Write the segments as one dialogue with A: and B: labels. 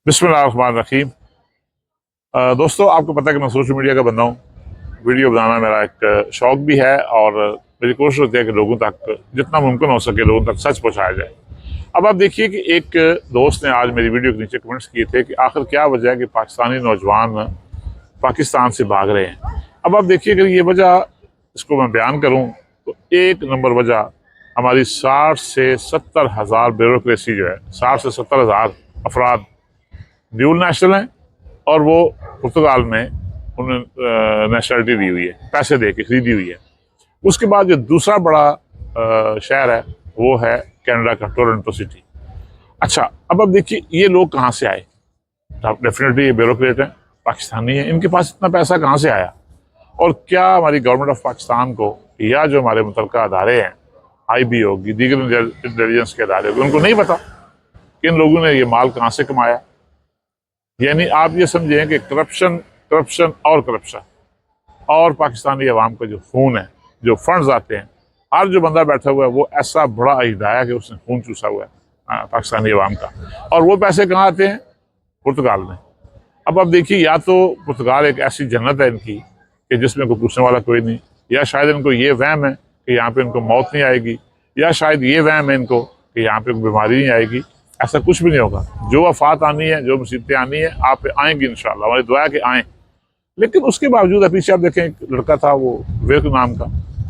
A: बिस्मिल्लाहिर्रहमानिर्रहीम। दोस्तों, आपको पता है कि मैं सोशल मीडिया का बंदा हूँ। वीडियो बनाना मेरा एक शौक भी है और मेरी कोशिश होती है कि लोगों तक जितना मुमकिन हो सके लोगों तक सच पहुँचाया जाए। अब आप देखिए कि एक दोस्त ने आज मेरी वीडियो के नीचे कमेंट्स किए थे कि आखिर क्या वजह है कि पाकिस्तानी नौजवान पाकिस्तान से भाग रहे हैं। अब आप देखिए कि ये वजह, इसको मैं बयान करूँ तो एक नंबर वजह हमारी 60 से 70 हज़ार ब्यूरोक्रेसी जो है, 60 से 70 हज़ार अफराद ड्यूल नेशनल हैं और वो पुर्तगाल में उन्होंने नेशनलिटी दी हुई है, पैसे दे के खरीदी हुई है। उसके बाद जो दूसरा बड़ा शहर है वो है कनाडा का टोरंटो सिटी। अच्छा, अब देखिए ये लोग कहाँ से आए। डेफिनेटली ये ब्यूरोक्रेट हैं, पाकिस्तानी हैं। इनके पास इतना पैसा कहाँ से आया और क्या हमारी गवर्नमेंट ऑफ पाकिस्तान को या जो हमारे मुतल्लिका अदारे हैं, IB होगी, दीगर इंटेलिजेंस के अदारे होंगे, उनको नहीं पता कि इन लोगों ने ये माल कहाँ से कमाया। यानी आप ये समझें कि करप्शन करप्शन और करप्शन और पाकिस्तानी अवाम का जो खून है, जो फंड्स आते हैं, हर जो बंदा बैठा हुआ है वो ऐसा बड़ा अहिदा है कि उसने खून चूसा हुआ है पाकिस्तानी अवाम का। और वो पैसे कहाँ आते हैं? पुर्तगाल में। अब आप देखिए, या तो पुर्तगाल एक ऐसी जन्नत है इनकी कि जिसमें कोई पूछने वाला कोई नहीं, या शायद इनको ये वहम है कि यहाँ पे इनको मौत नहीं आएगी, या शायद ये वहम है इनको कि यहाँ पे कोई बीमारी नहीं आएगी। ऐसा कुछ भी नहीं होगा। जो वफात आनी है, जो मुसीबतें आनी है, आप पे आएंगी इंशाल्लाह। हमारी दुआ है कि आएँ। लेकिन उसके बावजूद पीछे आप देखें, एक लड़का था वो विवेक नाम का,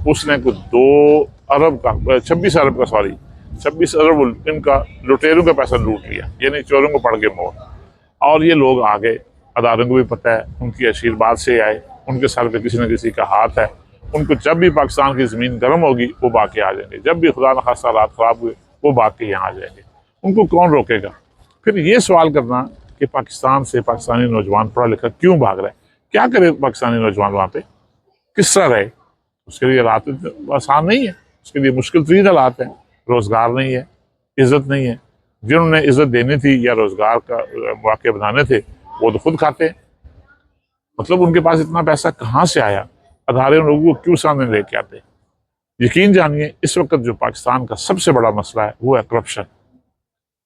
A: उसने कुछ 2 अरब का 26 अरब का 26 अरब इनका लुटेरों का पैसा लूट लिया, यानी चोरों को पड़ के मोर। और ये लोग आ गए, अदारों को भी पता है, उनकी आशीर्वाद से आए, उनके सर पे किसी न किसी का हाथ है। उनको जब भी पाकिस्तान की ज़मीन गर्म होगी वो भाग के आ जाएंगे, जब भी खुदा न खास्ता हालात ख़राब हुए वो भाग के यहाँ आ जाएंगे। उनको कौन रोकेगा? फिर ये सवाल करना कि पाकिस्तान से पाकिस्तानी नौजवान पढ़ा लिखा क्यों भाग रहा है, क्या करे पाकिस्तानी नौजवान वहाँ पे, किस तरह रहे? उसके लिए हालात आसान नहीं है, उसके लिए मुश्किल तरीन हालात हैं। रोज़गार नहीं है, इज़्ज़त नहीं है। जिन्होंने इज़्ज़त देनी थी या रोज़गार का मौके बनाने थे वो तो खुद खाते हैं। मतलब उनके पास इतना पैसा कहाँ से आया? अदारे उन लोगों को क्यों सामने लेके आते? यकीन जानिए, इस वक्त जो पाकिस्तान का सबसे बड़ा मसला है वो है करप्शन।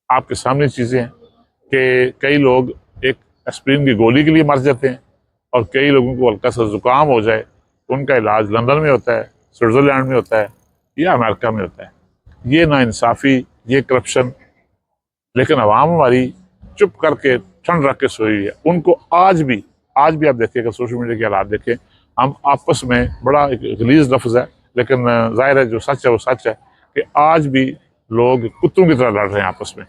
A: आपके सामने चीज़ें हैं कि कई लोग एक एस्प्रिन की गोली के लिए मर जाते हैं और कई लोगों को हल्का सा जुकाम हो जाए तो उनका इलाज लंदन में होता है, स्विट्ज़रलैंड में होता है या अमेरिका में होता है। ये नाइंसाफ़ी, ये करप्शन। लेकिन अवाम हमारी चुप करके ठंड रख के सोई हुई है। उनको आज भी आप देखिएगा, सोशल मीडिया के हालात देखें, हम आपस में बड़ा एक गलीज़ लफ्ज़ है लेकिन ज़ाहिर है जो सच है वो सच है कि आज भी लोग कुत्तों की तरह लड़ रहे हैं आपस में।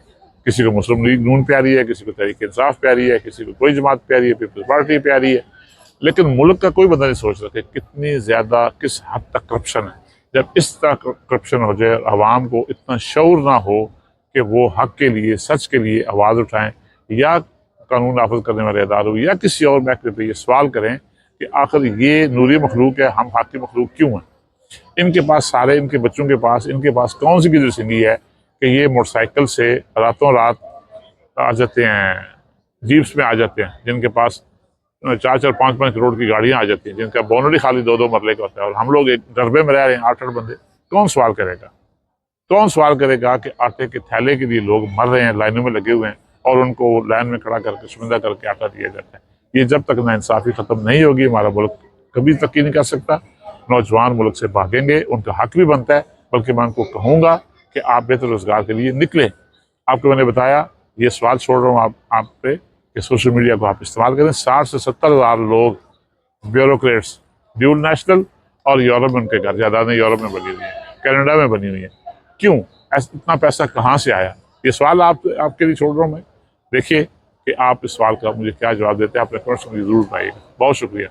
A: किसी को मुस्लिम लीग नून प्यारी है, किसी को तहरीक इंसाफ प्यारी है, किसी को कोई जमात प्यारी है, पीपल्स पार्टी प्यारी है। लेकिन मुल्क का कोई बंदा नहीं सोच रहा कि कितनी ज़्यादा, किस हद तक करप्शन है। जब इस तरह करप्शन हो जाए, आवाम को इतना शऊर ना हो कि वो हक के लिए, सच के लिए आवाज़ उठाएं, या कानून नाफिज करने वाले इदारों या किसी और महकमे पे ये सवाल करें कि आखिर ये नूरी मखलूक है, हम हाकी मखलूक क्यों हैं? इनके पास सारे, इनके बच्चों के पास, इनके पास कौन सी गिरज सिंगी है कि ये मोटरसाइकिल से रातों रात आ जाते हैं, जीप्स में आ जाते हैं, जिनके पास 4-4, 5-5 करोड़ की गाड़ियां आ जाती हैं, जिनका बोनट ही खाली 2-2 मरले का होता है, और हम लोग एक डरबे में रह रहे हैं 8-8 बंदे। कौन सवाल करेगा? कौन सवाल करेगा कि आटे के थैले के लिए लोग मर रहे हैं, लाइनों में लगे हुए हैं और उनको लाइन में खड़ा करके शुमिंदा करके आटा दिया जाता है? ये जब तक नाइंसाफ़ी ख़त्म नहीं होगी, हमारा मुल्क कभी तरक्की नहीं कर सकता। नौजवान मुल्क से भागेंगे, उनका हक भी बनता है। बल्कि मैं उनको कहूँगा कि आप बेहतर रोज़गार के लिए निकलें। आपको मैंने बताया, ये सवाल छोड़ रहा हूँ आप पे कि सोशल मीडिया को आप इस्तेमाल करें। 60 से 70 हज़ार लोग, ब्यूरोक्रेट्स, ड्यूल नेशनल, और यूरोप में उनके घर जायदादें यूरोप में बनी हुई है, कनाडा में बनी हुई है। क्यों? इतना पैसा कहाँ से आया? ये सवाल आपके लिए छोड़ रहा हूँ मैं। देखिए कि आप इस सवाल का मुझे क्या जवाब देते हैं। आप कमेंट्स में ज़रूर पाइएगा। बहुत शुक्रिया।